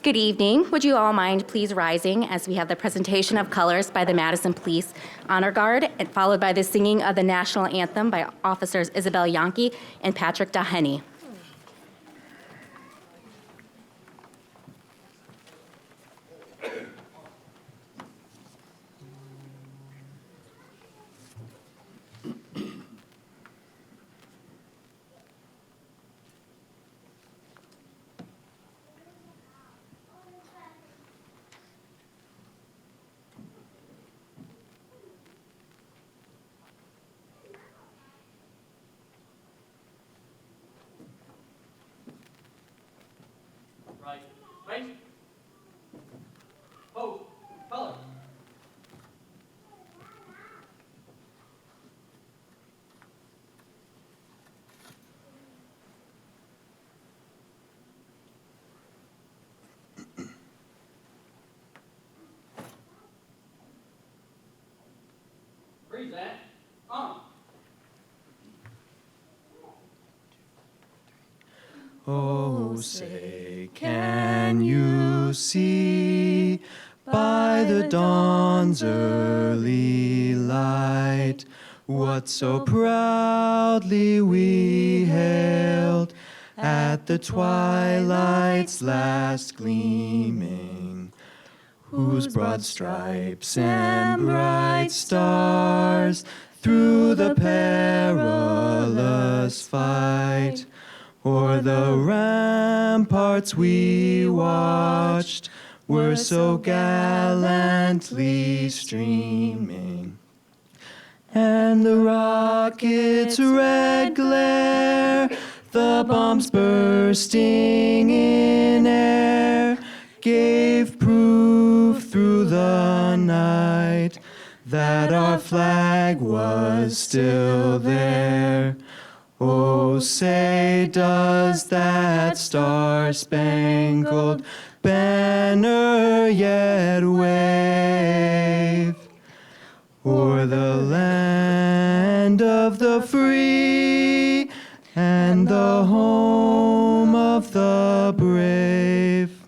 Good evening. Would you all mind please rising as we have the presentation of colors by the Madison Police Honor Guard, and followed by the singing of the national anthem by Officers Isabel Yankee and Patrick Daheny. Right, face, pose, color. Freeze that, on. Oh, say, can you see by the dawn's early light what so proudly we hailed at the twilight's last gleaming, whose broad stripes and bright stars through the perilous fight o'er the ramparts we watched were so gallantly streaming, and the rocket's red glare, the bombs bursting in air, gave proof through the night that our flag was still there. Oh, say, does that star-spangled banner yet wave o'er the land of the free and the home of the brave?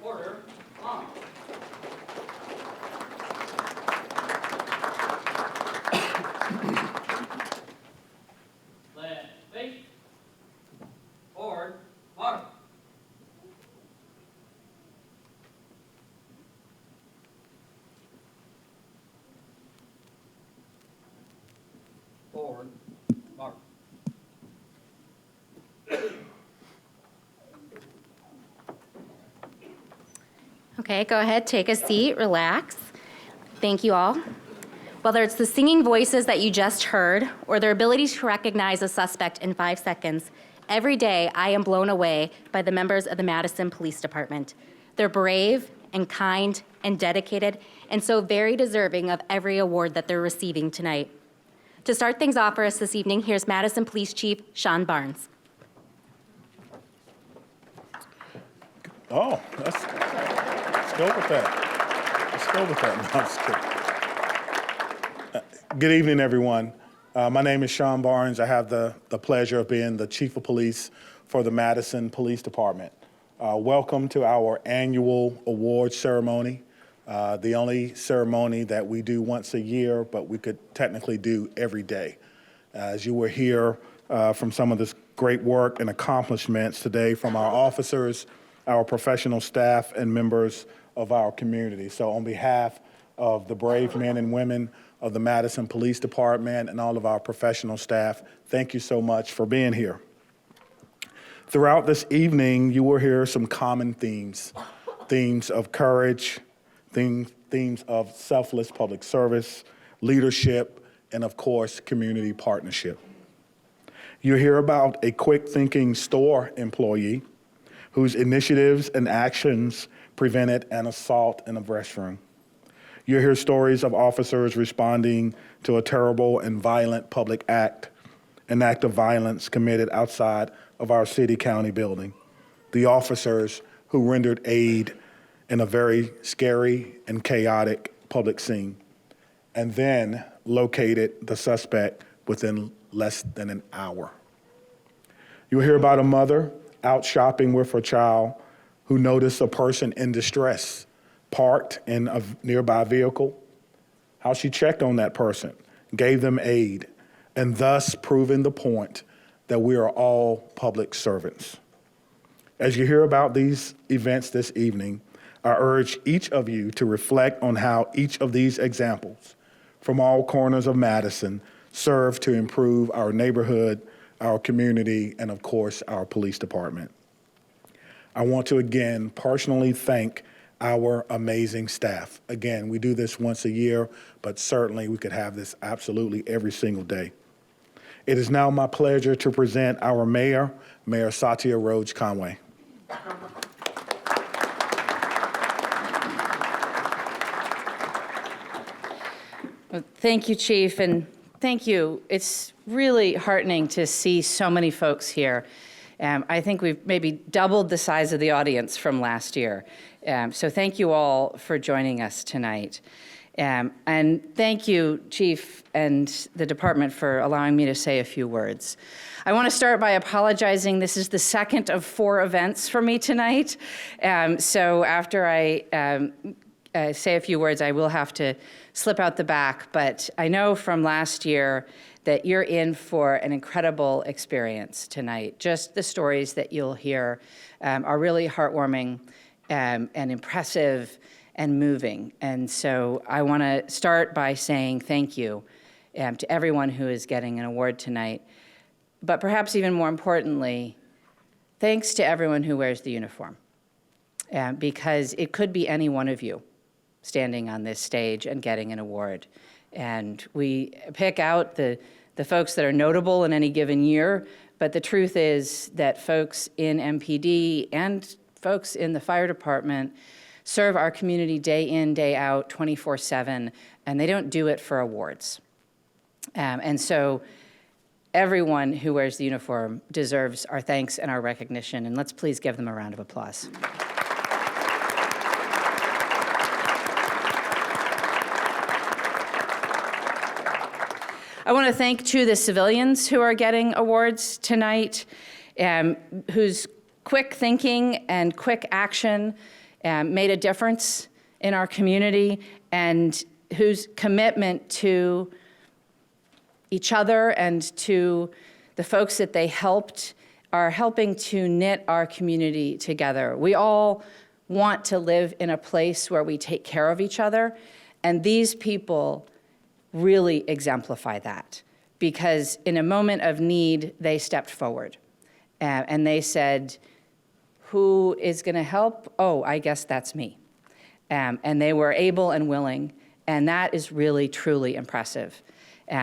Order, on. Left, face, forward, mark. Forward, mark. Okay, go ahead, take a seat, relax. Thank you all. Whether it's the singing voices that you just heard or their ability to recognize a suspect in 5 seconds, every day I am blown away by the members of the Madison Police Department. They're brave and kind and dedicated and so very deserving of every award that they're receiving tonight. To start things off for us this evening, here's Madison Police Chief Sean Barnes. Oh, let's go with that. Let's go with that. No, I'm just kidding. Good evening, everyone. My name is Sean Barnes. I have the pleasure of being the Chief of Police for the Madison Police Department. Welcome to our annual awards ceremony, the only ceremony that we do once a year, but we could technically do every day. As you will hear from some of this great work and accomplishments today from our officers, our professional staff, and members of our community. So on behalf of the brave men and women of the Madison Police Department and all of our professional staff, thank you so much for being here. Throughout this evening, you will hear some common themes of courage, themes of selfless public service, leadership, and of course, community partnership. You'll hear about a quick-thinking store employee whose initiatives and actions prevented an assault in a restroom. You'll hear stories of officers responding to a terrible and violent public act, an act of violence committed outside of our city-county building. The officers who rendered aid in a very scary and chaotic public scene, and then located the suspect within less than an hour. You'll hear about a mother out shopping with her child, who noticed a person in distress parked in a nearby vehicle, how she checked on that person, gave them aid, and thus proving the point that we are all public servants. As you hear about these events this evening, I urge each of you to reflect on how each of these examples from all corners of Madison serve to improve our neighborhood, our community, and of course, our police department. I want to again personally thank our amazing staff. Again, we do this once a year, but certainly we could have this absolutely every single day. It is now my pleasure to present our mayor, Mayor Satya Rhodes Conway. Well, thank you, Chief, and thank you. It's really heartening to see so many folks here. I think we've maybe doubled the size of the audience from last year. So thank you all for joining us tonight. And thank you, Chief, and the department for allowing me to say a few words. I want to start by apologizing. This is the second of 4 events for me tonight. So after I say a few words, I will have to slip out the back. But I know from last year that you're in for an incredible experience tonight. Just the stories that you'll hear are really heartwarming and impressive and moving. And so I want to start by saying thank you to everyone who is getting an award tonight. But perhaps even more importantly, thanks to everyone who wears the uniform, because it could be any one of you standing on this stage and getting an award. And we pick out the folks that are notable in any given year, but the truth is that folks in MPD and folks in the fire department serve our community day in, day out, 24/7, and they don't do it for awards. And so everyone who wears the uniform deserves our thanks and our recognition, and let's please give them a round of applause. I want to thank, too, the civilians who are getting awards tonight, whose quick thinking and quick action made a difference in our community, and whose commitment to each other and to the folks that they helped are helping to knit our community together. We all want to live in a place where we take care of each other, and these people really exemplify that, because in a moment of need, they stepped forward and they said, who is going to help? Oh, I guess that's me. And they were able and willing, and that is really, truly impressive.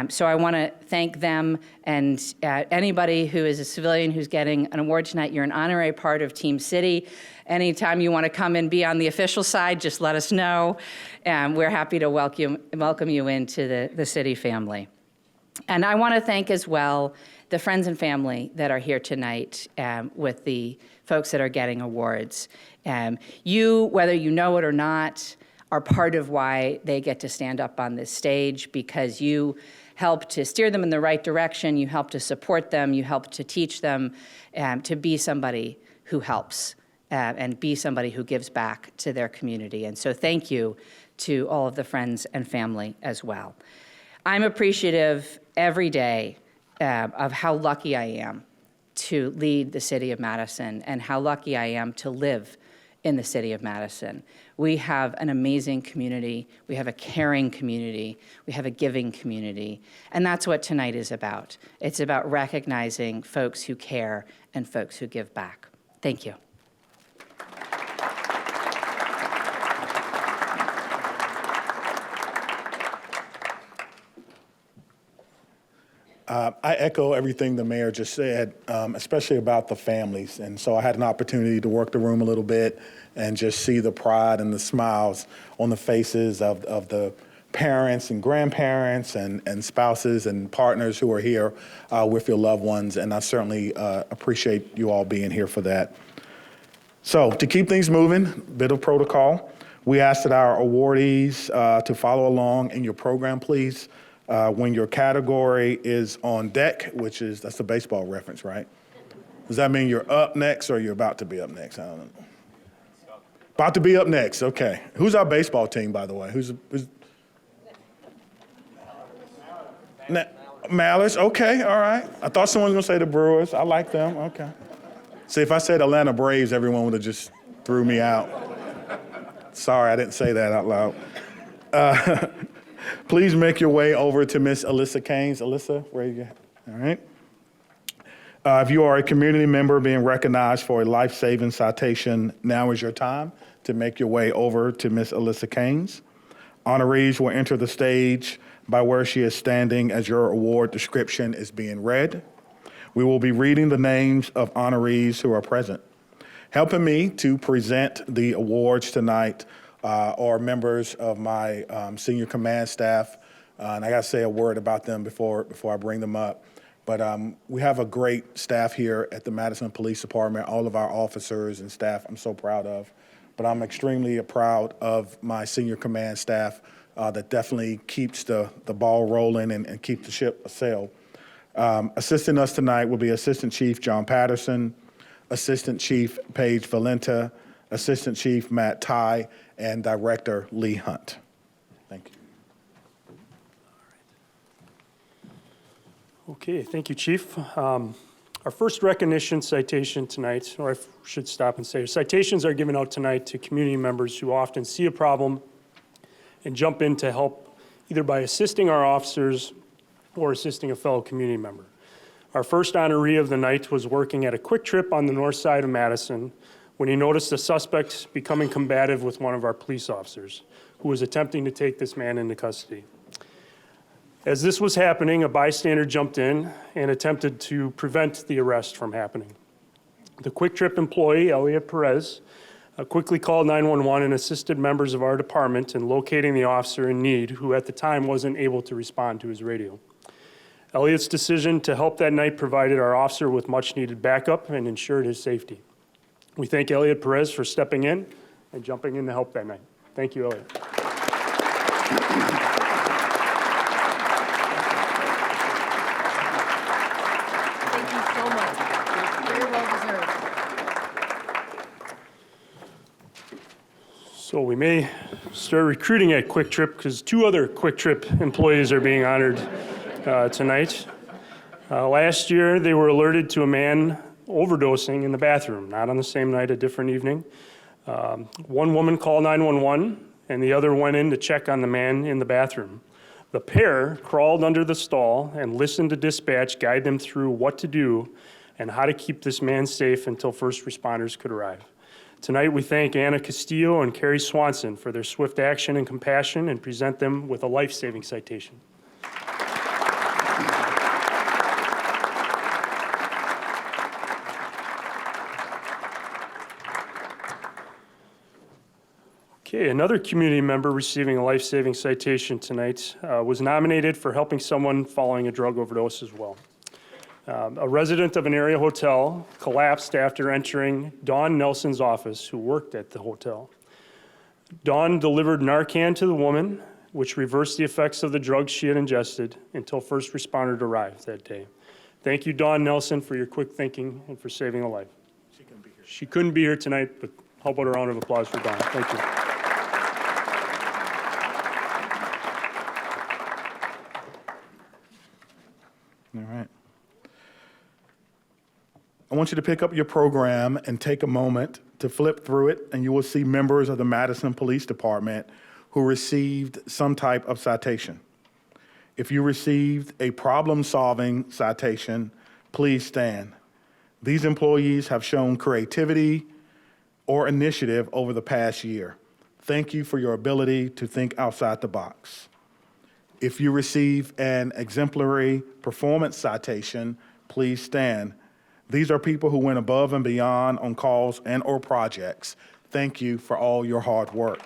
So I want to thank them, and anybody who is a civilian who's getting an award tonight, you're an honorary part of Team City. Anytime you want to come and be on the official side, just let us know. We're happy to welcome you into the city family. And I want to thank as well the friends and family that are here tonight with the folks that are getting awards. You, whether you know it or not, are part of why they get to stand up on this stage, because you help to steer them in the right direction, you help to support them, you help to teach them to be somebody who helps and be somebody who gives back to their community. And so thank you to all of the friends and family as well. I'm appreciative every day of how lucky I am to lead the city of Madison and how lucky I am to live in the city of Madison. We have an amazing community. We have a caring community. We have a giving community. And that's what tonight is about. It's about recognizing folks who care and folks who give back. Thank you. I echo everything the mayor just said, especially about the families. And so I had an opportunity to work the room a little bit and just see the pride and the smiles on the faces of the parents and grandparents and spouses and partners who are here with your loved ones. And I certainly appreciate you all being here for that. So to keep things moving, a bit of protocol. We ask that our awardees to follow along in your program, please. When your category is on deck, that's a baseball reference, right? Does that mean you're up next or you're about to be up next? I don't know. About to be up next, okay. Who's our baseball team, by the way? Who's Mallards, okay, all right. I thought someone was gonna say the Brewers. I like them, okay. See, if I said Atlanta Braves, everyone would have just threw me out. Sorry, I didn't say that out loud. Please make your way over to Miss Alyssa Keynes. Alyssa, where you at? All right. If you are a community member being recognized for a life-saving citation, now is your time to make your way over to Miss Alyssa Keynes. Honorees will enter the stage by where she is standing as your award description is being read. We will be reading the names of honorees who are present. Helping me to present the awards tonight are members of my senior command staff, and I gotta say a word about them before I bring them up. But we have a great staff here at the Madison Police Department, all of our officers and staff I'm so proud of. But I'm extremely proud of my senior command staff that definitely keeps the ball rolling and keeps the ship sail. Assisting us tonight will be Assistant Chief John Patterson, Assistant Chief Paige Valenta, Assistant Chief Matt Ty, and Director Lee Hunt. Thank you. Okay, thank you, Chief. Our first recognition citation tonight, or I should stop and say, citations are given out tonight to community members who often see a problem and jump in to help either by assisting our officers or assisting a fellow community member. Our first honoree of the night was working at a quick trip on the north side of Madison when he noticed a suspect becoming combative with one of our police officers who was attempting to take this man into custody. As this was happening, a bystander jumped in and attempted to prevent the arrest from happening. The Quick Trip employee, Elliot Perez, quickly called 911 and assisted members of our department in locating the officer in need, who at the time wasn't able to respond to his radio. Elliot's decision to help that night provided our officer with much needed backup and ensured his safety. We thank Elliot Perez for stepping in and jumping in to help that night. Thank you, Elliot. So we may start recruiting at Quick Trip because 2 other Quick Trip employees are being honored tonight. Last year, they were alerted to a man overdosing in the bathroom, not on the same night, a different evening. One woman called 911 and the other went in to check on the man in the bathroom. The pair crawled under the stall and listened to dispatch guide them through what to do and how to keep this man safe until first responders could arrive. Tonight, we thank Anna Castillo and Carrie Swanson for their swift action and compassion and present them with a life-saving citation. Okay, another community member receiving a life-saving citation tonight was nominated for helping someone following a drug overdose as well. A resident of an area hotel collapsed after entering Dawn Nelson's office, who worked at the hotel. Dawn delivered Narcan to the woman, which reversed the effects of the drugs she had ingested until first responders arrived that day. Thank you, Dawn Nelson, for your quick thinking and for saving a life. She couldn't be here tonight, but how about a round of applause for Dawn? Thank you. All right. I want you to pick up your program and take a moment to flip through it, and you will see members of the Madison Police Department who received some type of citation. If you received a problem-solving citation, please stand. These employees have shown creativity or initiative over the past year. Thank you for your ability to think outside the box. If you receive an exemplary performance citation, please stand. These are people who went above and beyond on calls and or projects. Thank you for all your hard work.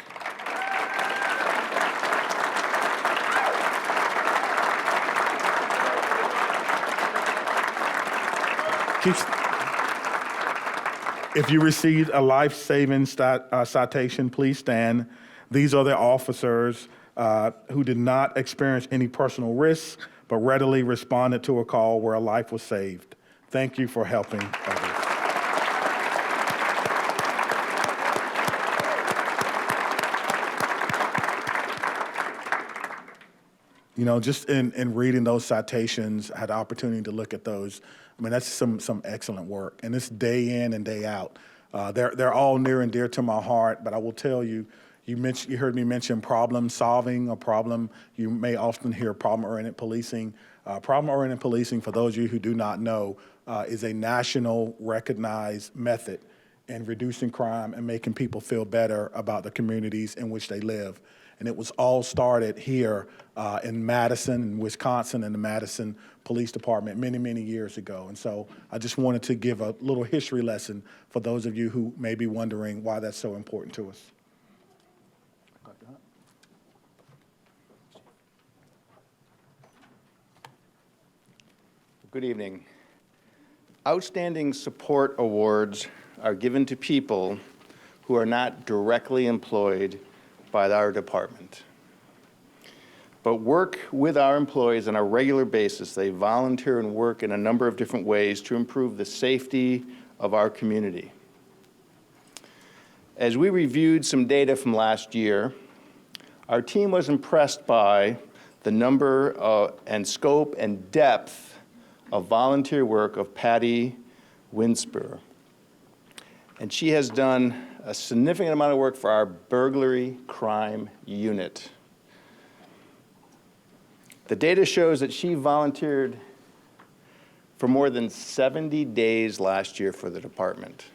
If you received a life-saving citation, please stand. These are the officers who did not experience any personal risks, but readily responded to a call where a life was saved. Thank you for helping others. You know, just in reading those citations, I had the opportunity to look at those. I mean, that's some excellent work, and it's day in and day out. They're all near and dear to my heart, but I will tell you, you heard me mention problem solving, a problem. You may often hear problem-oriented policing. Problem-oriented policing, for those of you who do not know, is a national recognized method in reducing crime and making people feel better about the communities in which they live. And it was all started here in Madison, in Wisconsin, in the Madison Police Department many, many years ago. And so I just wanted to give a little history lesson for those of you who may be wondering why that's so important to us. Good evening. Outstanding support awards are given to people who are not directly employed by our department, but work with our employees on a regular basis. They volunteer and work in a number of different ways to improve the safety of our community. As we reviewed some data from last year, our team was impressed by the number and scope and depth of volunteer work of Patty Winspur. And she has done a significant amount of work for our burglary crime unit. The data shows that she volunteered for more than 70 days last year for the department.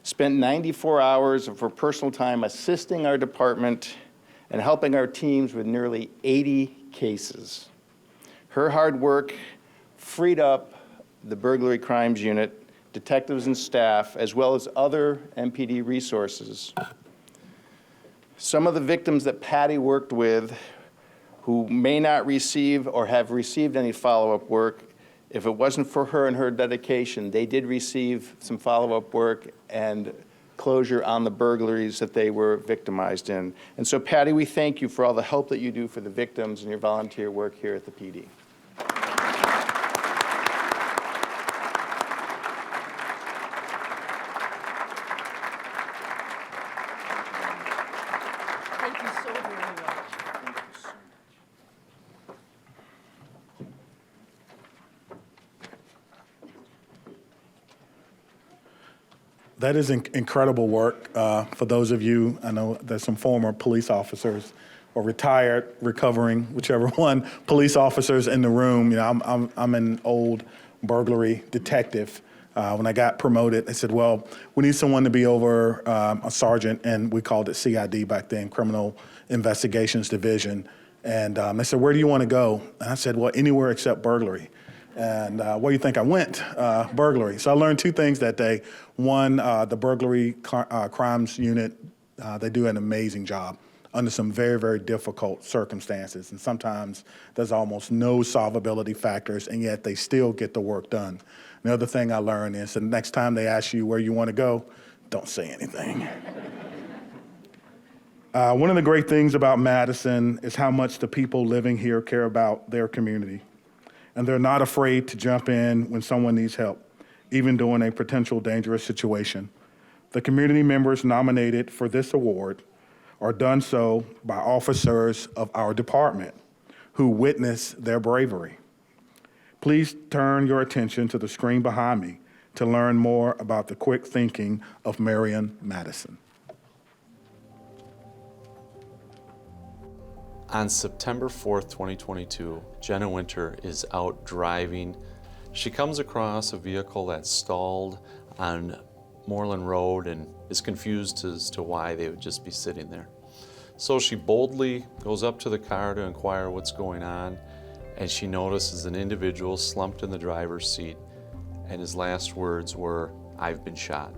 Spent 94 hours of her personal time assisting our department and helping our teams with nearly 80 cases. Her hard work freed up the burglary crimes unit, detectives and staff, as well as other MPD resources. Some of the victims that Patty worked with who may not receive or have received any follow-up work, if it wasn't for her and her dedication, they did receive some follow-up work and closure on the burglaries that they were victimized in. And so, Patty, we thank you for all the help that you do for the victims and your volunteer work here at the PD. Thank you so very much. That is incredible work. For those of you, I know there's some former police officers or retired, recovering, whichever one, police officers in the room. You know, I'm an old burglary detective. When I got promoted, they said, well, we need someone to be over a sergeant, and we called it CID back then, Criminal Investigations Division. And they said, where do you want to go? And I said, well, anywhere except burglary. And where do you think I went? Burglary. So I learned two things that day. One, the burglary crimes unit, they do an amazing job under some very, very difficult circumstances. And sometimes there's almost no solvability factors, and yet they still get the work done. The other thing I learned is the next time they ask you where you want to go, don't say anything. One of the great things about Madison is how much the people living here care about their community. And they're not afraid to jump in when someone needs help, even during a potential dangerous situation. The community members nominated for this award are done so by officers of our department who witness their bravery. Please turn your attention to the screen behind me to learn more about the quick thinking of Marion Madison. On September 4th, 2022, Jenna Winter is out driving. She comes across a vehicle that's stalled on Moreland Road and is confused as to why they would just be sitting there. So she boldly goes up to the car to inquire what's going on, and she notices an individual slumped in the driver's seat, and his last words were, "I've been shot."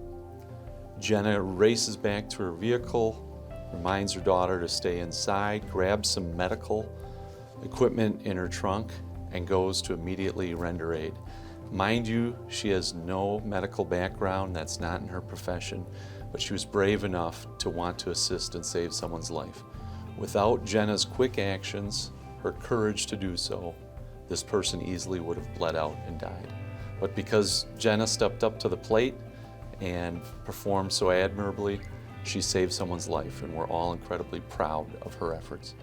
Jenna races back to her vehicle, reminds her daughter to stay inside, grabs some medical equipment in her trunk, and goes to immediately render aid. Mind you, she has no medical background, that's not in her profession, but she was brave enough to want to assist and save someone's life. Without Jenna's quick actions, her courage to do so, this person easily would have bled out and died. But because Jenna stepped up to the plate and performed so admirably, she saved someone's life, and we're all incredibly proud of her efforts.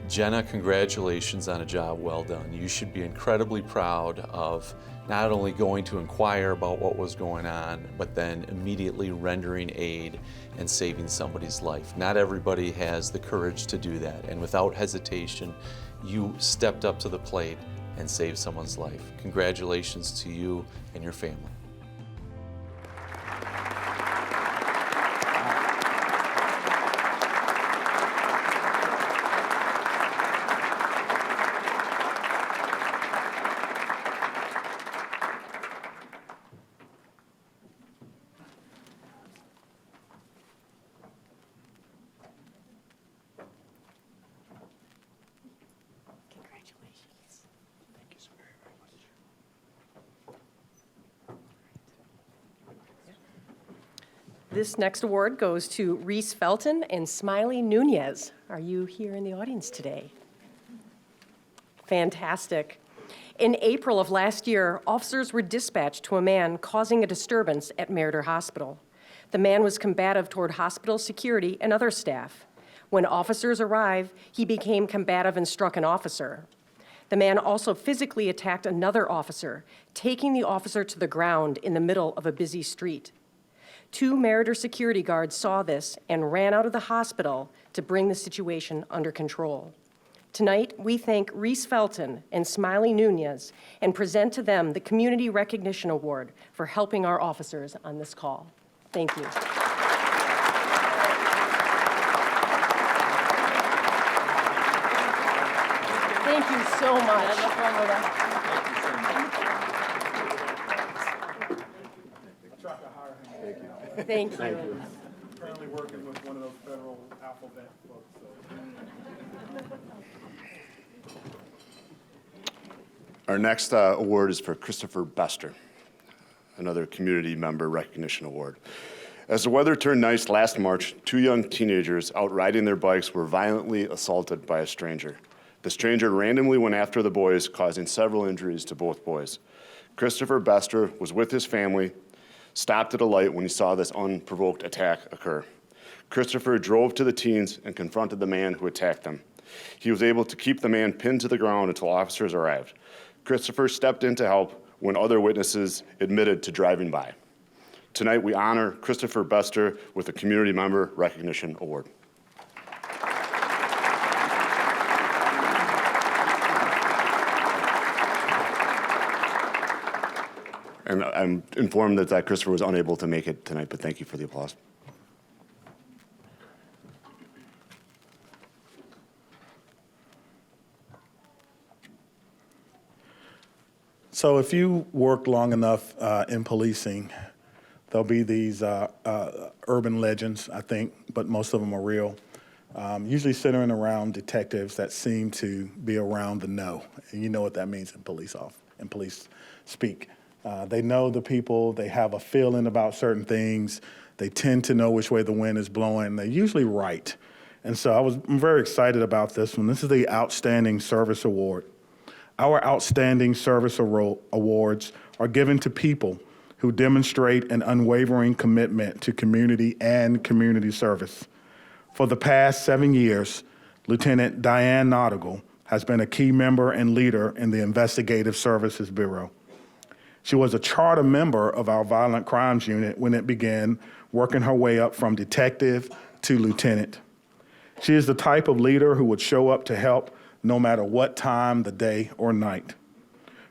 Jenna, congratulations on a job well done. You should be incredibly proud of not only going to inquire about what was going on, but then immediately rendering aid and saving somebody's life. Not everybody has the courage to do that, and without hesitation, you stepped up to the plate and saved someone's life. Congratulations to you and your family. This next award goes to Reese Felton and Smiley Nunez. Are you here in the audience today? Fantastic. In April of last year, officers were dispatched to a man causing a disturbance at Meritorious Hospital. The man was combative toward hospital security and other staff. When officers arrived, he became combative and struck an officer. The man also physically attacked another officer, taking the officer to the ground in the middle of a busy street. 2 Meritor security guards saw this and ran out of the hospital to bring the situation under control. Tonight, we thank Reese Felton and Smiley Nunez and present to them the Community Recognition Award for helping our officers on this call. Thank you. Thank you so much. Thank you. Currently working with one of those federal alphabet folks. Our next award is for Christopher Bester, another community member recognition award. As the weather turned nice last March, 2 young teenagers out riding their bikes were violently assaulted by a stranger. The stranger randomly went after the boys, causing several injuries to both boys. Christopher Bester was with his family, stopped at a light when he saw this unprovoked attack occur. Christopher drove to the teens and confronted the man who attacked them. He was able to keep the man pinned to the ground until officers arrived. Christopher stepped in to help when other witnesses admitted to driving by. Tonight, we honor Christopher Bester with a Community Member Recognition Award. And I'm informed that Christopher was unable to make it tonight, but thank you for the applause. So if you work long enough in policing, there'll be these urban legends, I think, but most of them are real, usually centering around detectives that seem to be around the know. And you know what that means in police speak. They know the people, they have a feeling about certain things, they tend to know which way the wind is blowing, they're usually right. And so I'm very excited about this one. This is the Outstanding Service Award. Our Outstanding Service Awards are given to people who demonstrate an unwavering commitment to community and community service. For the past 7 years, Lieutenant Diane Nautigal has been a key member and leader in the Investigative Services Bureau. She was a charter member of our Violent Crimes Unit when it began, working her way up from detective to lieutenant. She is the type of leader who would show up to help no matter what time, the day or night.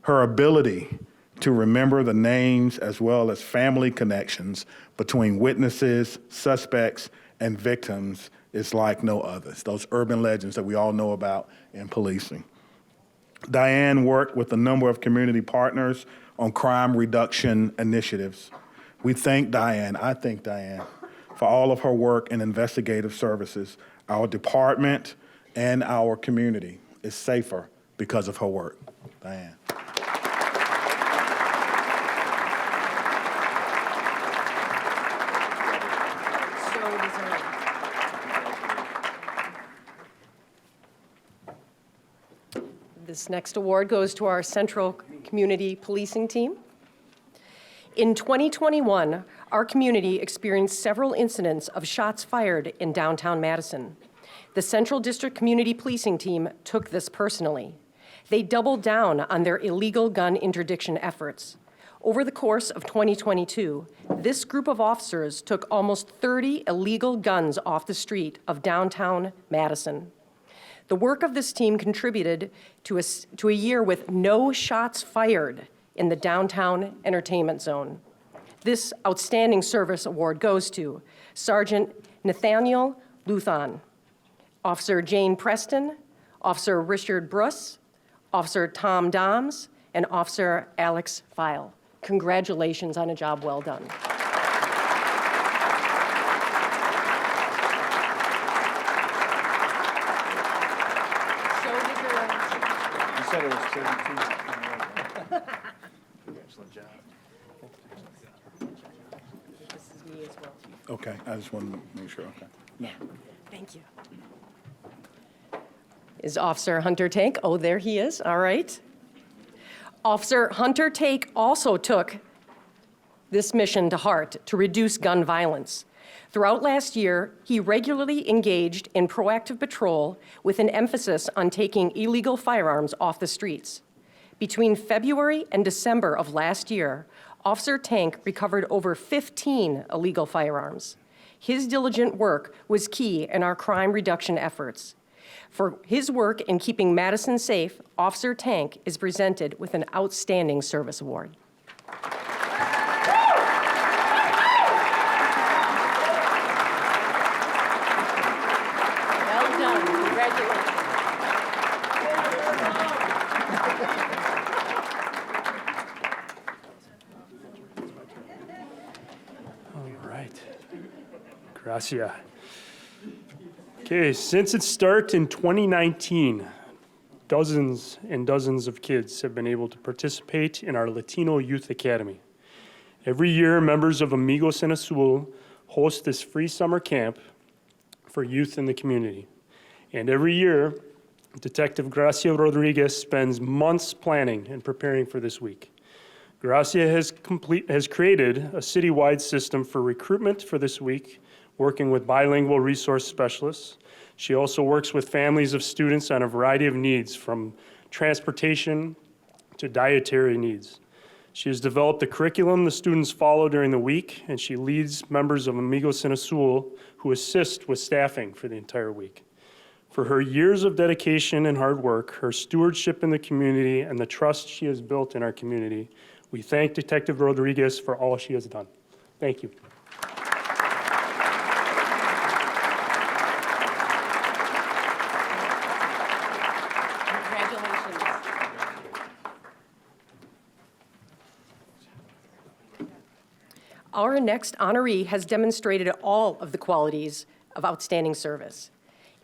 Her ability to remember the names as well as family connections between witnesses, suspects, and victims is like no others. Those urban legends that we all know about in policing. Diane worked with a number of community partners on crime reduction initiatives. I thank Diane, for all of her work in investigative services. Our department and our community is safer because of her work. Diane. This next award goes to our Central Community Policing Team. In 2021, our community experienced several incidents of shots fired in downtown Madison. The Central District Community Policing Team took this personally. They doubled down on their illegal gun interdiction efforts. Over the course of 2022, this group of officers took almost 30 illegal guns off the street of downtown Madison. The work of this team contributed to a year with no shots fired in the downtown entertainment zone. This Outstanding Service Award goes to Sergeant Nathaniel Luthon, Officer Jane Preston, Officer Richard Bruss, Officer Tom Doms, and Officer Alex File. Congratulations on a job well done. You said it was 32. Excellent job. This is me as well. Okay, I just wanted to make sure, okay. No. Thank you. Is Officer Hunter Tank? Oh, there he is. All right. Officer Hunter Tank also took this mission to heart to reduce gun violence. Throughout last year, he regularly engaged in proactive patrol with an emphasis on taking illegal firearms off the streets. Between February and December of last year, Officer Tank recovered over 15 illegal firearms. His diligent work was key in our crime reduction efforts. For his work in keeping Madison safe, Officer Tank is presented with an Outstanding Service Award. Well done. Congratulations. All right. Gracia. Okay, since its start in 2019, dozens and dozens of kids have been able to participate in our Latino Youth Academy. Every year, members of Amigos en Azul host this free summer camp for youth in the community. And every year, Detective Gracia Rodriguez spends months planning and preparing for this week. Gracia has created a citywide system for recruitment for this week, working with bilingual resource specialists. She also works with families of students on a variety of needs, from transportation to dietary needs. She has developed a curriculum the students follow during the week, and she leads members of Amigos en Azul who assist with staffing for the entire week. For her years of dedication and hard work, her stewardship in the community, and the trust she has built in our community, we thank Detective Rodriguez for all she has done. Thank you. Our next honoree has demonstrated all of the qualities of outstanding service.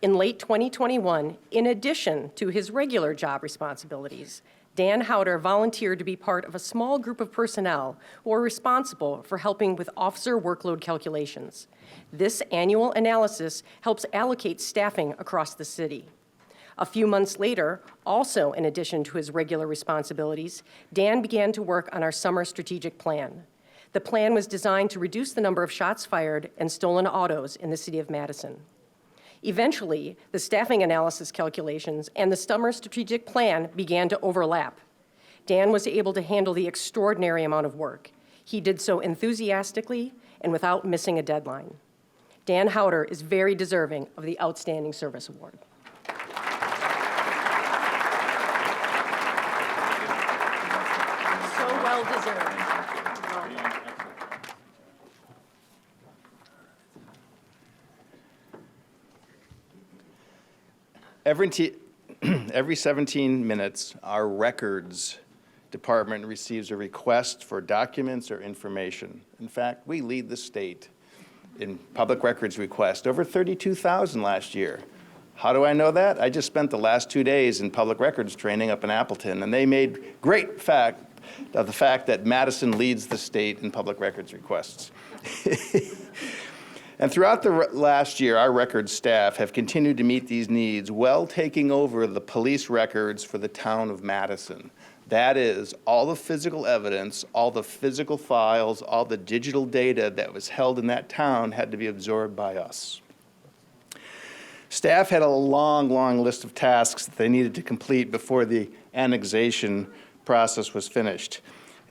In late 2021, in addition to his regular job responsibilities, Dan Howder volunteered to be part of a small group of personnel who are responsible for helping with officer workload calculations. This annual analysis helps allocate staffing across the city. A few months later, also in addition to his regular responsibilities, Dan began to work on our summer strategic plan. The plan was designed to reduce the number of shots fired and stolen autos in the city of Madison. Eventually, the staffing analysis calculations and the summer strategic plan began to overlap. Dan was able to handle the extraordinary amount of work. He did so enthusiastically and without missing a deadline. Dan Howder is very deserving of the Outstanding Service Award. So well deserved. Every 17 minutes, our records department receives a request for documents or information. In fact, we lead the state in public records requests, over 32,000 last year. How do I know that? I just spent the last 2 days in public records training up in Appleton, and they made great fact of the fact that Madison leads the state in public records requests. And throughout the last year, our records staff have continued to meet these needs while taking over the police records for the town of Madison. That is, all the physical evidence, all the physical files, all the digital data that was held in that town had to be absorbed by us. Staff had a long, long list of tasks that they needed to complete before the annexation process was finished.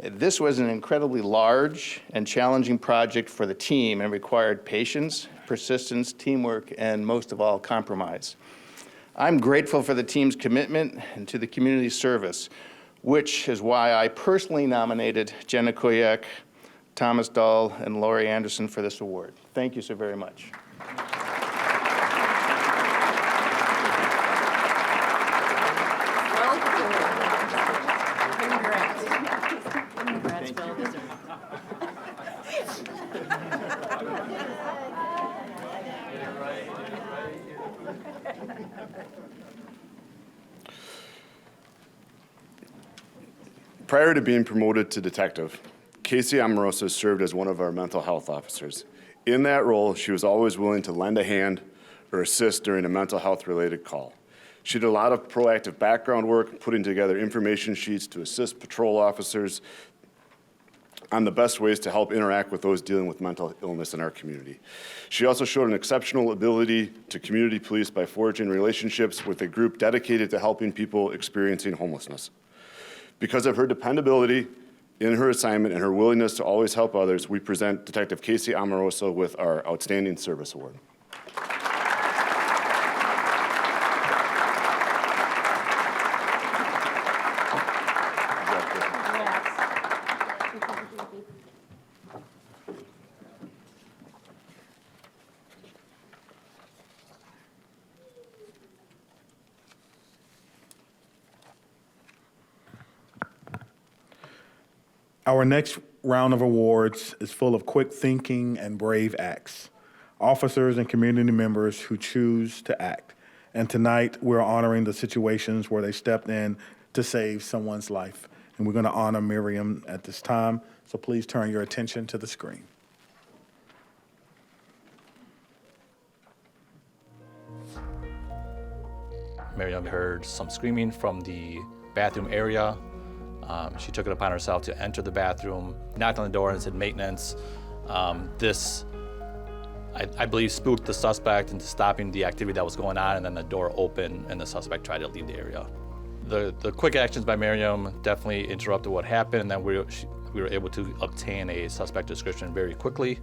This was an incredibly large and challenging project for the team and required patience, persistence, teamwork, and most of all, compromise. I'm grateful for the team's commitment and to the community service, which is why I personally nominated Jenna Koyak, Thomas Dahl, and Lori Anderson for this award. Thank you so very much. Prior to being promoted to detective, Casey Amoroso served as one of our mental health officers. In that role, she was always willing to lend a hand or assist during a mental health related call. She did a lot of proactive background work, putting together information sheets to assist patrol officers on the best ways to help interact with those dealing with mental illness in our community. She also showed an exceptional ability to community police by forging relationships with a group dedicated to helping people experiencing homelessness. Because of her dependability in her assignment and her willingness to always help others, we present Detective Casey Amoroso with our Outstanding Service Award. Our next round of awards is full of quick thinking and brave acts, officers and community members who choose to act. And tonight, we're honoring the situations where they stepped in to save someone's life. And we're going to honor Miriam at this time, so please turn your attention to the screen. Miriam heard some screaming from the bathroom area. She took it upon herself to enter the bathroom, knocked on the door and said maintenance. This, I believe, spooked the suspect into stopping the activity that was going on, and then the door opened and the suspect tried to leave the area. The quick actions by Miriam definitely interrupted what happened, and then we were able to obtain a suspect description very quickly,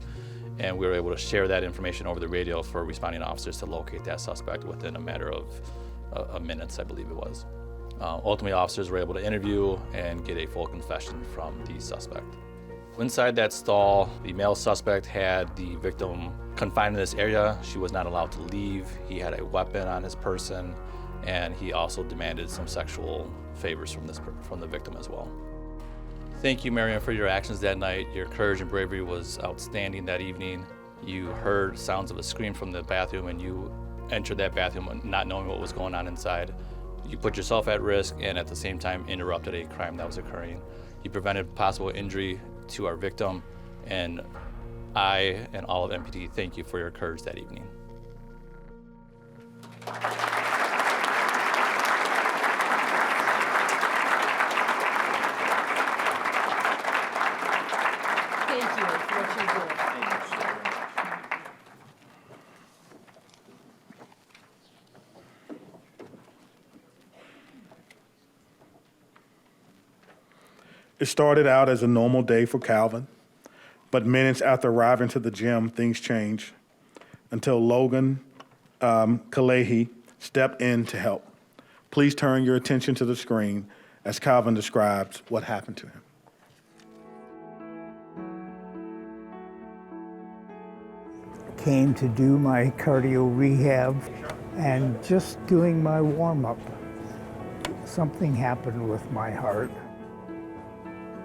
and we were able to share that information over the radio for responding officers to locate that suspect within a matter of minutes, I believe it was. Ultimately, officers were able to interview and get a full confession from the suspect. Inside that stall, the male suspect had the victim confined in this area. She was not allowed to leave. He had a weapon on his person, and he also demanded some sexual favors from the victim as well. Thank you, Miriam, for your actions that night. Your courage and bravery was outstanding that evening. You heard sounds of a scream from the bathroom, and you entered that bathroom not knowing what was going on inside. You put yourself at risk and at the same time interrupted a crime that was occurring. You prevented possible injury to our victim, and I and all of MPD thank you for your courage that evening. Thank you for what you do. It started out as a normal day for Calvin, but minutes after arriving to the gym, things changed until Logan Kalehi stepped in to help. Please turn your attention to the screen as Calvin describes what happened to him. Came to do my cardio rehab and just doing my warm-up. Something happened with my heart.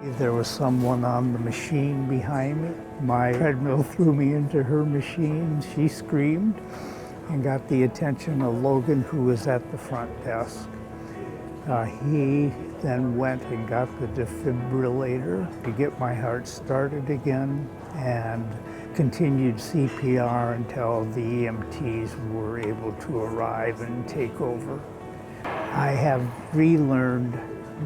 There was someone on the machine behind me. My treadmill threw me into her machine. She screamed and got the attention of Logan, who was at the front desk. He then went and got the defibrillator to get my heart started again and continued CPR until the EMTs were able to arrive and take over. I have relearned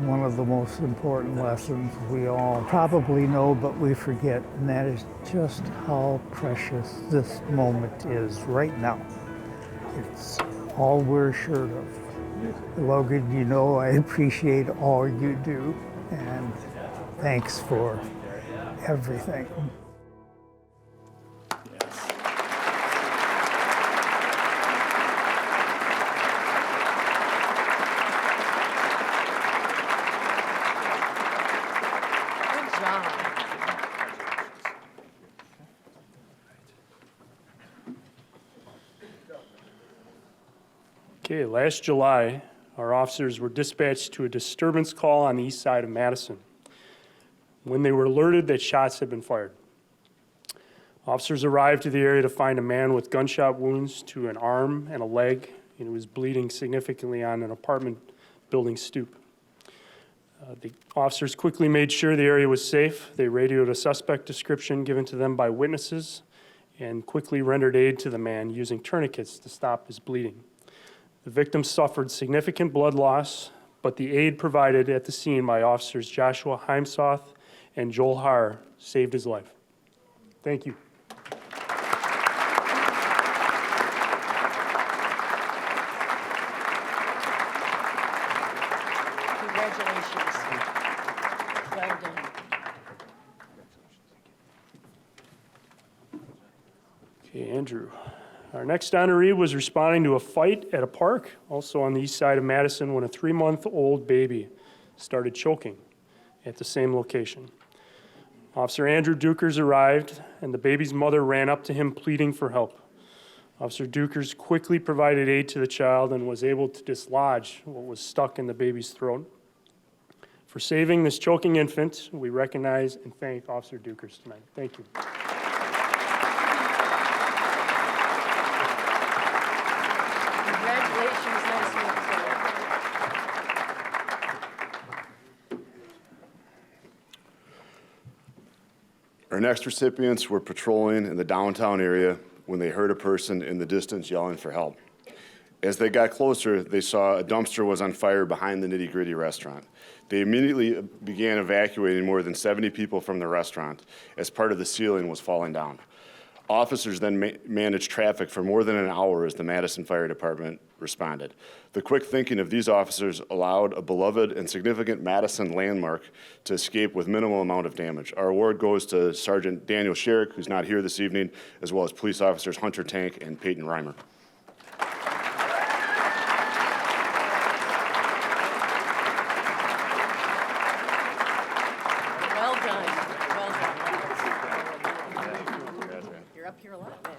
one of the most important lessons we all probably know, but we forget, and that is just how precious this moment is right now. It's all we're short of. Logan, you know I appreciate all you do, and thanks for everything. Good job. Okay, last July, our officers were dispatched to a disturbance call on the east side of Madison when they were alerted that shots had been fired. Officers arrived to the area to find a man with gunshot wounds to an arm and a leg, and he was bleeding significantly on an apartment building stoop. The officers quickly made sure the area was safe. They radioed a suspect description given to them by witnesses and quickly rendered aid to the man using tourniquets to stop his bleeding. The victim suffered significant blood loss, but the aid provided at the scene by officers Joshua Heimsoth and Joel Haar saved his life. Thank you. Congratulations. Well done. Okay, Andrew. Our next honoree was responding to a fight at a park, also on the east side of Madison, when a 3-month-old baby started choking at the same location. Officer Andrew Dukers arrived, and the baby's mother ran up to him pleading for help. Officer Dukers quickly provided aid to the child and was able to dislodge what was stuck in the baby's throat. For saving this choking infant, we recognize and thank Officer Dukers tonight. Thank you. Congratulations, nice work. Our next recipients were patrolling in the downtown area when they heard a person in the distance yelling for help. As they got closer, they saw a dumpster was on fire behind the Nitty Gritty restaurant. They immediately began evacuating more than 70 people from the restaurant as part of the ceiling was falling down. Officers then managed traffic for more than an hour as the Madison Fire Department responded. The quick thinking of these officers allowed a beloved and significant Madison landmark to escape with minimal amount of damage. Our award goes to Sergeant Daniel Sherrick, who's not here this evening, as well as police officers Hunter Tank and Peyton Reimer. Well done. Well done. You're up here a lot, man.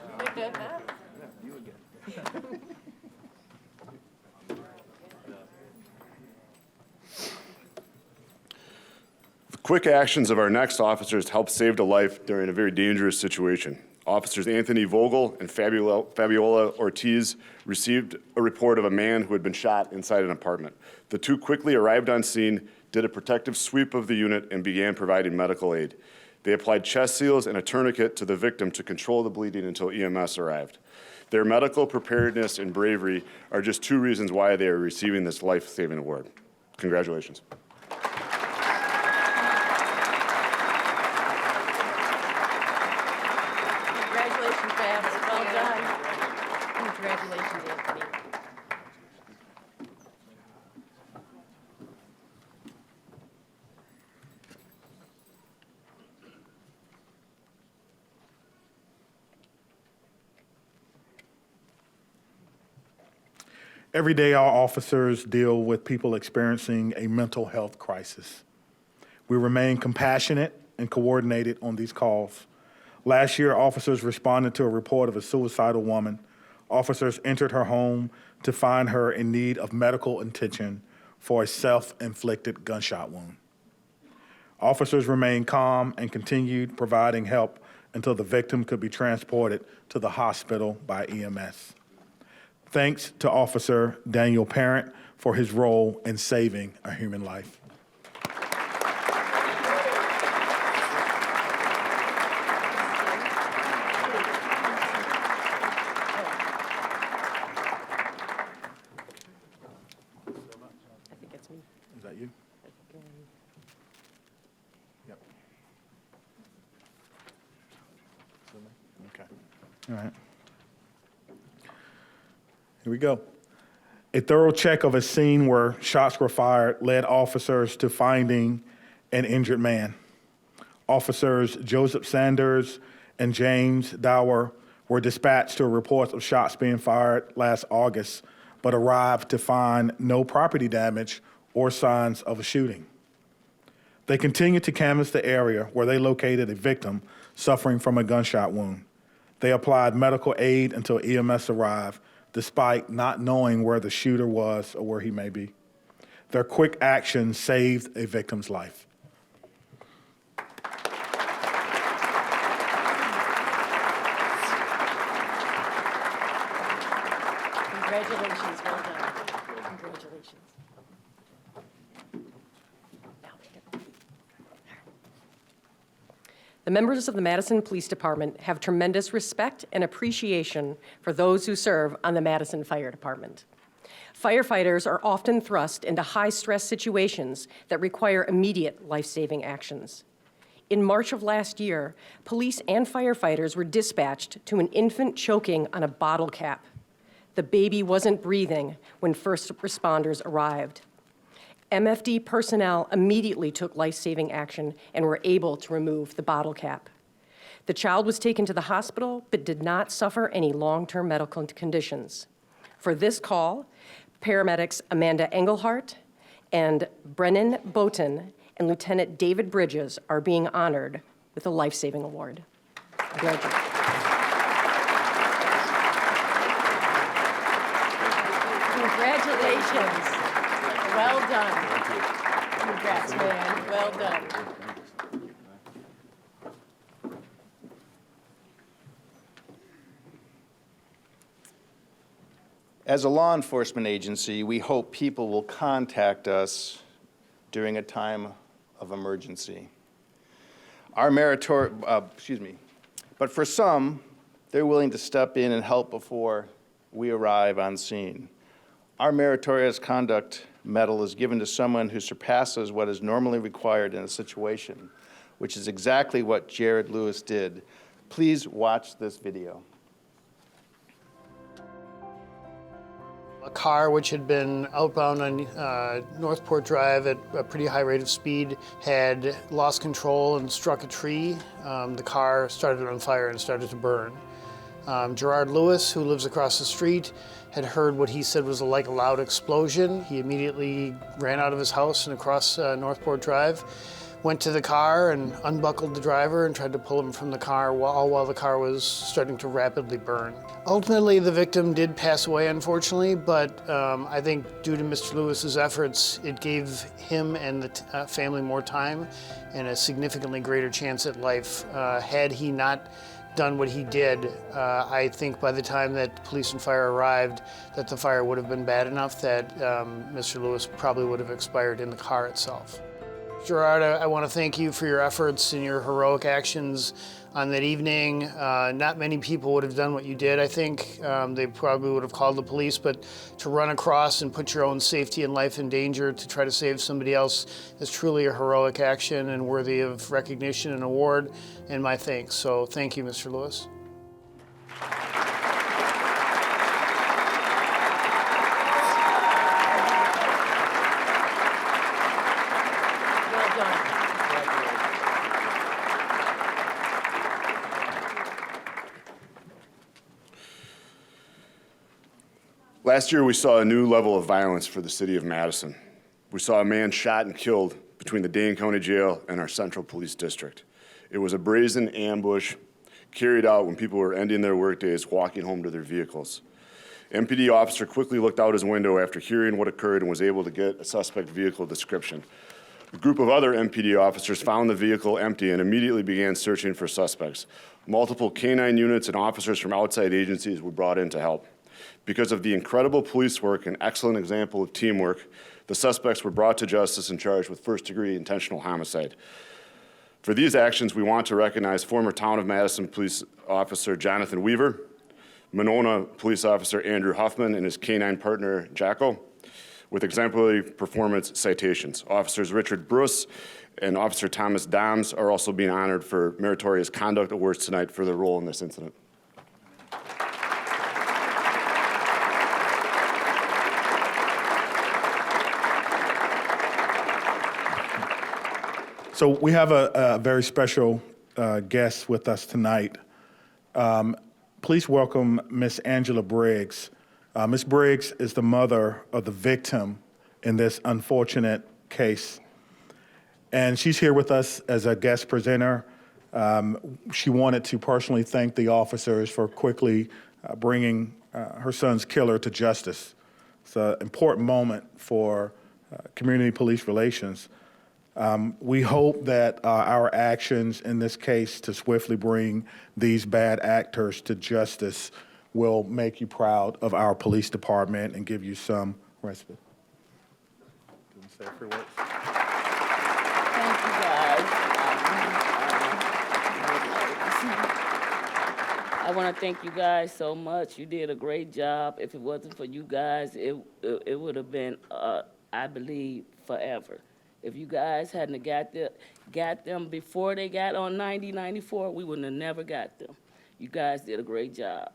The quick actions of our next officers helped save a life during a very dangerous situation. Officers Anthony Vogel and Fabiola Ortiz received a report of a man who had been shot inside an apartment. The two quickly arrived on scene, did a protective sweep of the unit, and began providing medical aid. They applied chest seals and a tourniquet to the victim to control the bleeding until EMS arrived. Their medical preparedness and bravery are just two reasons why they are receiving this life-saving award. Congratulations. Congratulations, Babs. Well done. Congratulations, Anthony. Every day, our officers deal with people experiencing a mental health crisis. We remain compassionate and coordinated on these calls. Last year, officers responded to a report of a suicidal woman. Officers entered her home to find her in need of medical attention for a self-inflicted gunshot wound. Officers remained calm and continued providing help until the victim could be transported to the hospital by EMS. Thanks to Officer Daniel Parent for his role in saving a human life. I think it's me. Is that you? Yep. Okay. All right. Here we go. A thorough check of a scene where shots were fired led officers to finding an injured man. Officers Joseph Sanders and James Dower were dispatched to reports of shots being fired last August, but arrived to find no property damage or signs of a shooting. They continued to canvass the area where they located a victim suffering from a gunshot wound. They applied medical aid until EMS arrived, despite not knowing where the shooter was or where he may be. Their quick action saved a victim's life. Congratulations, well done. Congratulations. The members of the Madison Police Department have tremendous respect and appreciation for those who serve on the Madison Fire Department. Firefighters are often thrust into high-stress situations that require immediate life-saving actions. In March of last year, police and firefighters were dispatched to an infant choking on a bottle cap. The baby wasn't breathing when first responders arrived. MFD personnel immediately took life-saving action and were able to remove the bottle cap. The child was taken to the hospital but did not suffer any long-term medical conditions. For this call, paramedics Amanda Engelhart and Brennan Boaton and Lieutenant David Bridges are being honored with a life-saving award. Congratulations. Congratulations. Well done. Congrats, man. Well done. As a law enforcement agency, we hope people will contact us during a time of emergency. But for some, they're willing to step in and help before we arrive on scene. Our Meritorious Conduct Medal is given to someone who surpasses what is normally required in a situation, which is exactly what Jared Lewis did. Please watch this video. A car which had been outbound on Northport Drive at a pretty high rate of speed had lost control and struck a tree. The car started on fire and started to burn. Gerard Lewis, who lives across the street, had heard what he said was like a loud explosion. He immediately ran out of his house and across Northport Drive, went to the car and unbuckled the driver and tried to pull him from the car while the car was starting to rapidly burn. Ultimately, the victim did pass away, unfortunately, but I think due to Mr. Lewis's efforts, it gave him and the family more time and a significantly greater chance at life. Had he not done what he did, I think by the time that police and fire arrived, that the fire would have been bad enough that Mr. Lewis probably would have expired in the car itself. Gerard, I want to thank you for your efforts and your heroic actions on that evening. Not many people would have done what you did, I think. They probably would have called the police, but to run across and put your own safety and life in danger to try to save somebody else is truly a heroic action and worthy of recognition and award, and my thanks. So thank you, Mr. Lewis. Last year, we saw a new level of violence for the city of Madison. We saw a man shot and killed between the Dane County Jail and our Central Police District. It was a brazen ambush carried out when people were ending their workdays, walking home to their vehicles. MPD officer quickly looked out his window after hearing what occurred and was able to get a suspect vehicle description. A group of other MPD officers found the vehicle empty and immediately began searching for suspects. Multiple canine units and officers from outside agencies were brought in to help. Because of the incredible police work and excellent example of teamwork, the suspects were brought to justice and charged with first-degree intentional homicide. For these actions, we want to recognize former Town of Madison Police Officer Jonathan Weaver, Monona Police Officer Andrew Huffman and his canine partner Jacko, with exemplary performance citations. Officers Richard Bruce and Officer Thomas Doms are also being honored for Meritorious Conduct Awards tonight for their role in this incident. So we have a very special guest with us tonight. Please welcome Miss Angela Briggs. Miss Briggs is the mother of the victim in this unfortunate case. And she's here with us as a guest presenter. She wanted to personally thank the officers for quickly bringing her son's killer to justice. It's an important moment for community police relations. We hope that our actions in this case to swiftly bring these bad actors to justice will make you proud of our police department and give you some respite. Do you want to say a few words? Thank you, guys. I want to thank you guys so much. You did a great job. If it wasn't for you guys, it would have been, I believe, forever. If you guys hadn't got them before they got on 90, 94, we wouldn't have never got them. You guys did a great job.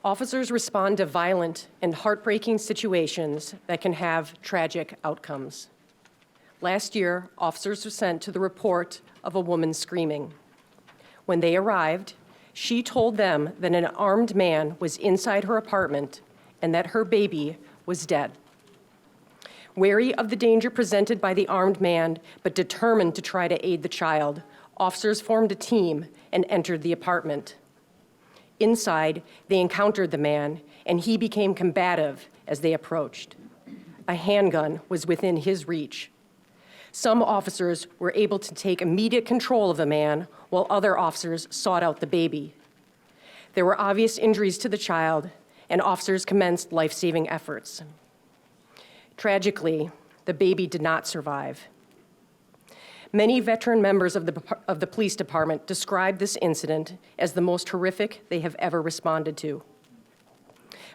Officers respond to violent and heartbreaking situations that can have tragic outcomes. Last year, officers were sent to the report of a woman screaming. When they arrived, she told them that an armed man was inside her apartment and that her baby was dead. Wary of the danger presented by the armed man, but determined to try to aid the child, officers formed a team and entered the apartment. Inside, they encountered the man, and he became combative as they approached. A handgun was within his reach. Some officers were able to take immediate control of the man, while other officers sought out the baby. There were obvious injuries to the child, and officers commenced life-saving efforts. Tragically, the baby did not survive. Many veteran members of the police department described this incident as the most horrific they have ever responded to.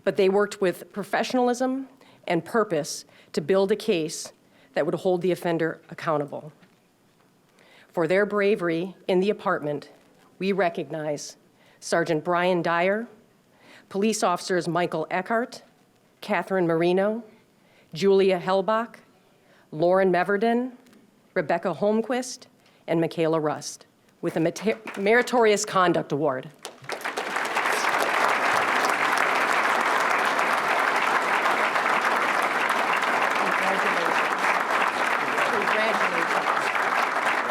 But they worked with professionalism and purpose to build a case that would hold the offender accountable. For their bravery in the apartment, we recognize Sergeant Brian Dyer, police officers Michael Eckhart, Catherine Marino, Julia Hellbach, Lauren Meverden, Rebecca Holmquist, and Michaela Rust, with a Meritorious Conduct Award.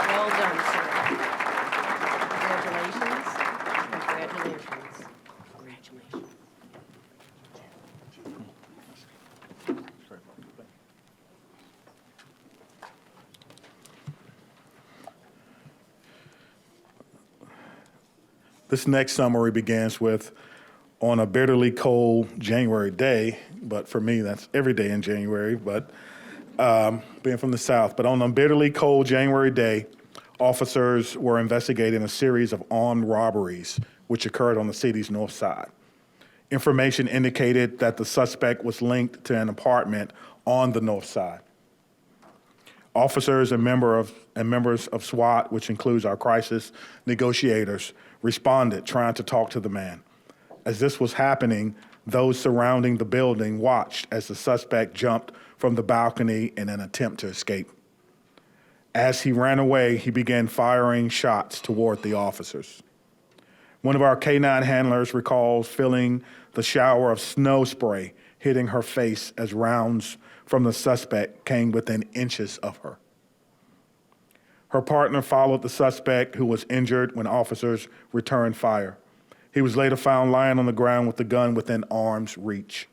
Well done, sir. Congratulations. This next summary begins with, on a bitterly cold January day, but for me, that's every day in January, but being from the South, but on a bitterly cold January day, officers were investigating a series of armed robberies which occurred on the city's north side. Information indicated that the suspect was linked to an apartment on the north side. Officers and members of SWAT, which includes our crisis negotiators, responded trying to talk to the man. As this was happening, those surrounding the building watched as the suspect jumped from the balcony in an attempt to escape. As he ran away, he began firing shots toward the officers. One of our K-9 handlers recalls feeling the shower of snow spray hitting her face as rounds from the suspect came within inches of her. Her partner followed the suspect, who was injured when officers returned fire. He was later found lying on the ground with the gun within arm's reach.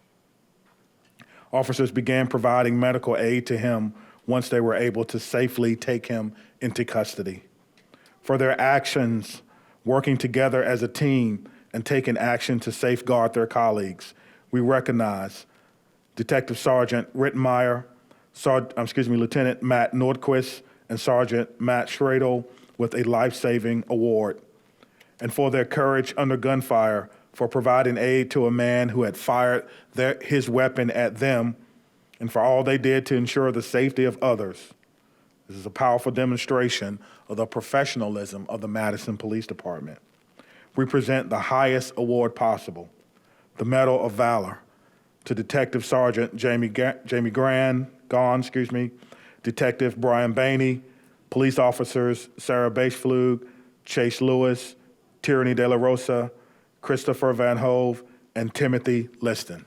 Officers began providing medical aid to him once they were able to safely take him into custody. For their actions, working together as a team, and taking action to safeguard their colleagues. We recognize Detective Sergeant Rittenmeyer, Lieutenant Matt Nordquist, and Sergeant Matt Schradel with a life-saving award, and for their courage under gunfire, for providing aid to a man who had fired his weapon at them, and for all they did to ensure the safety of others. This is a powerful demonstration of the professionalism of the Madison Police Department. We present the highest award possible, the Medal of Valor, to Detective Sergeant Jamie Gahn, Detective Brian Bainey, police officers Sarah Beisflug, Chase Lewis, Tierney De La Rosa, Christopher Van Hove, and Timothy Liston.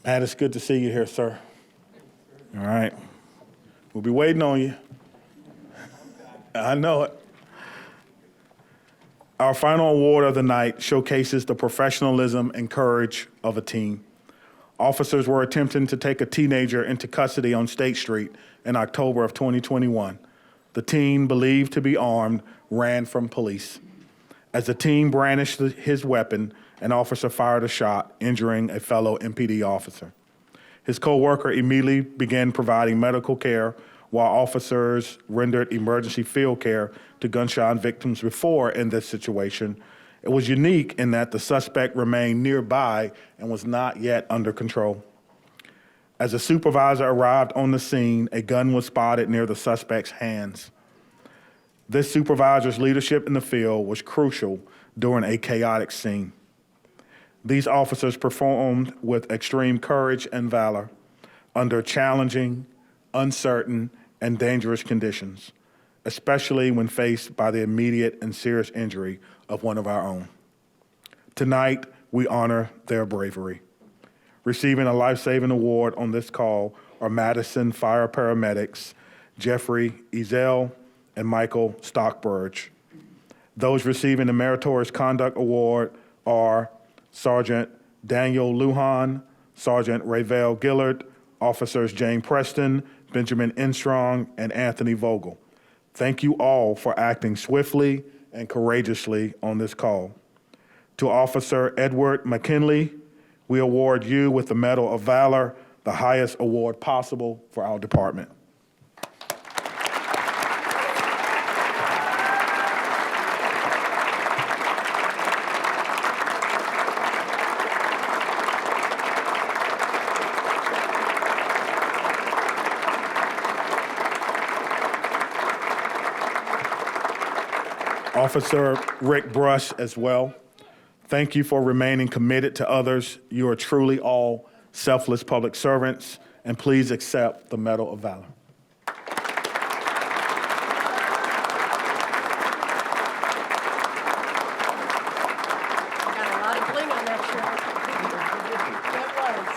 Matt, it's good to see you here, sir. All right. We'll be waiting on you. I know it. Our final award of the night showcases the professionalism and courage of a team. Officers were attempting to take a teenager into custody on State Street in October of 2021. The teen, believed to be armed, ran from police. As the teen brandished his weapon, an officer fired a shot, injuring a fellow MPD officer. His co-worker immediately began providing medical care while officers rendered emergency field care to gunshot victims before. In this situation, it was unique in that the suspect remained nearby and was not yet under control. As a supervisor arrived on the scene, a gun was spotted near the suspect's hands. This supervisor's leadership in the field was crucial during a chaotic scene. These officers performed with extreme courage and valor under challenging, uncertain, and dangerous conditions, especially when faced by the immediate and serious injury of one of our own. Tonight, we honor their bravery. Receiving a life-saving award on this call are Madison Fire Paramedics Jeffrey Ezel and Michael Stockburge. Those receiving the Meritorious Conduct Award are Sergeant Daniel Lujan, Sergeant Rayvell Gillard, Officers Jane Preston, Benjamin Enstrong, and Anthony Vogel. Thank you all for acting swiftly and courageously on this call. To Officer Edward McKinley, we award you with the Medal of Valor, the highest award possible for our department. Officer Rick Brush as well. Thank you for remaining committed to others. You are truly all selfless public servants, and please accept the Medal of Valor. Got a lot of bling on that shirt. That was.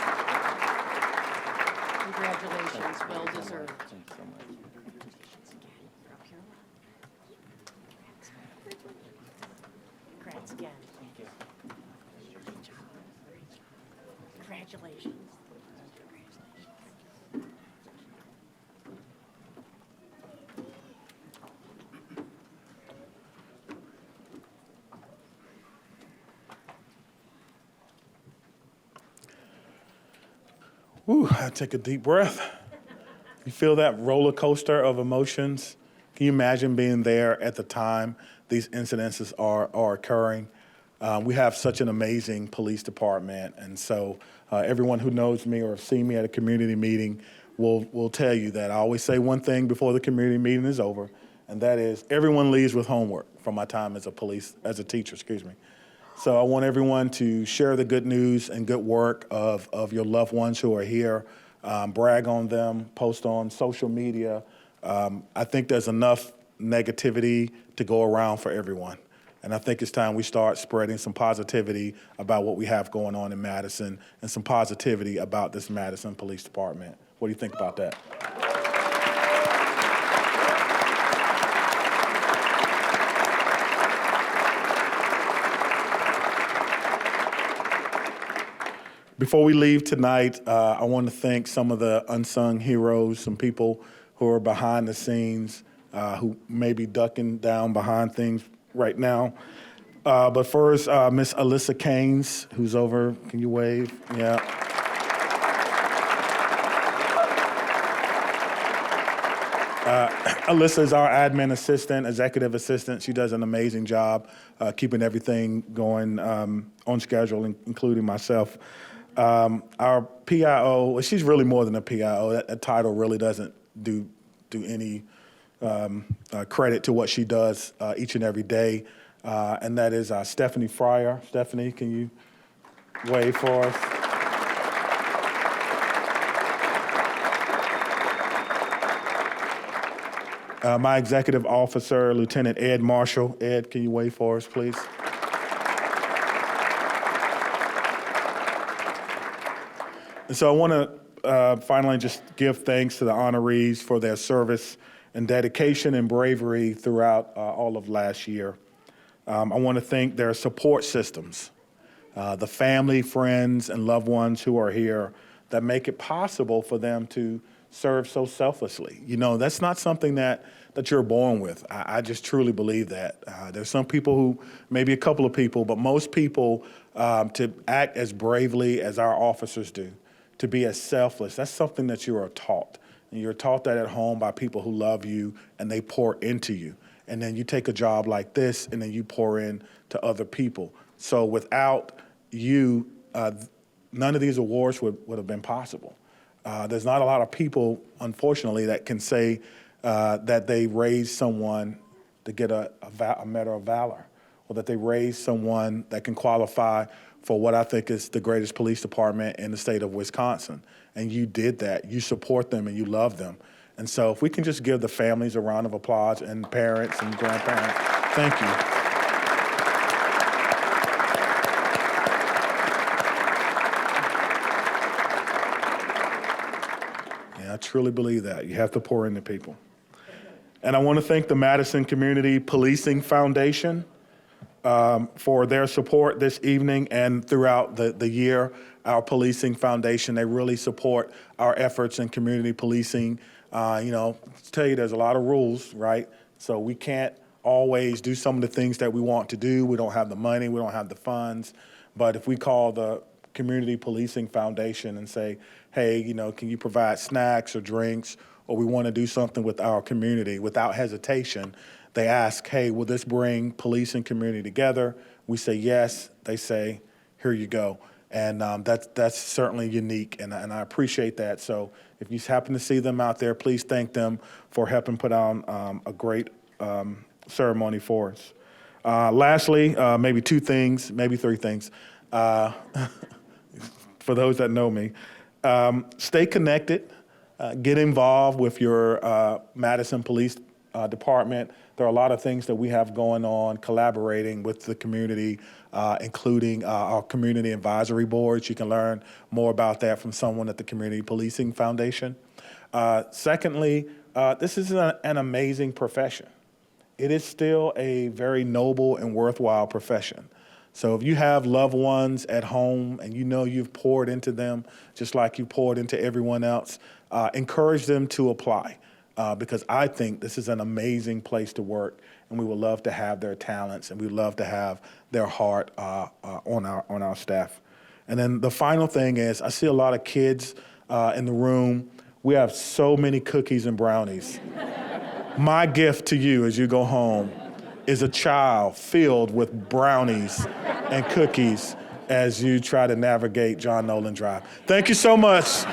Congratulations, well deserved. Congrats again. Thank you. Congratulations. Whew, I take a deep breath. You feel that roller coaster of emotions? Can you imagine being there at the time these incidences are occurring? We have such an amazing police department, and so everyone who knows me or have seen me at a community meeting will tell you that I always say one thing before the community meeting is over, and that is everyone leaves with homework from my time as a teacher, So I want everyone to share the good news and good work of your loved ones who are here, brag on them, post on social media. I think there's enough negativity to go around for everyone. And I think it's time we start spreading some positivity about what we have going on in Madison and some positivity about this Madison Police Department. What do you think about that? Before we leave tonight, I want to thank some of the unsung heroes, some people who are behind the scenes, who may be ducking down behind things right now. But first, Miss Alyssa Keynes, who's over, can you wave? Yeah. Alyssa is our admin assistant, executive assistant. She does an amazing job keeping everything going on schedule, including myself. Our PIO, well, she's really more than a PIO. That title really doesn't do any credit to what she does each and every day, and that is Stephanie Fryer. Stephanie, can you wave for us? My executive officer, Lieutenant Ed Marshall. Ed, can you wave for us, please? And so I want to finally just give thanks to the honorees for their service and dedication and bravery throughout all of last year. I want to thank their support systems, the family, friends, and loved ones who are here that make it possible for them to serve so selflessly. You know, that's not something that you're born with. I just truly believe that. There's some people who, maybe a couple of people, but most people to act as bravely as our officers do, to be as selfless, that's something that you are taught. And you're taught that at home by people who love you and they pour into you. And then you take a job like this and then you pour in to other people. So without you, none of these awards would have been possible. There's not a lot of people, unfortunately, that can say that they raised someone to get a Medal of Valor, or that they raised someone that can qualify for what I think is the greatest police department in the state of Wisconsin. And you did that. You support them and you love them. And so if we can just give the families a round of applause, and parents and grandparents, thank you. Yeah, I truly believe that. You have to pour into people. And I want to thank the Madison Community Policing Foundation for their support this evening and throughout the year. Our policing foundation, they really support our efforts in community policing. You know, to tell you, there's a lot of rules, right? So we can't always do some of the things that we want to do. We don't have the money, we don't have the funds. But if we call the Community Policing Foundation and say, hey, you know, can you provide snacks or drinks, or we want to do something with our community, without hesitation, they ask, hey, will this bring police and community together? We say yes. They say, here you go. And that's certainly unique, and I appreciate that. So if you happen to see them out there, please thank them for helping put on a great ceremony for us. Lastly, maybe two things, maybe three things. For those that know me, stay connected, get involved with your Madison Police Department. There are a lot of things that we have going on, collaborating with the community, including our community advisory boards. You can learn more about that from someone at the Community Policing Foundation. Secondly, this is an amazing profession. It is still a very noble and worthwhile profession. So if you have loved ones at home and you know you've poured into them just like you poured into everyone else, encourage them to apply. Because I think this is an amazing place to work, and we would love to have their talents, and we'd love to have their heart on our staff. And then the final thing is, I see a lot of kids in the room. We have so many cookies and brownies. My gift to you as you go home is a child filled with brownies and cookies as you try to navigate John Nolan Drive. Thank you so much.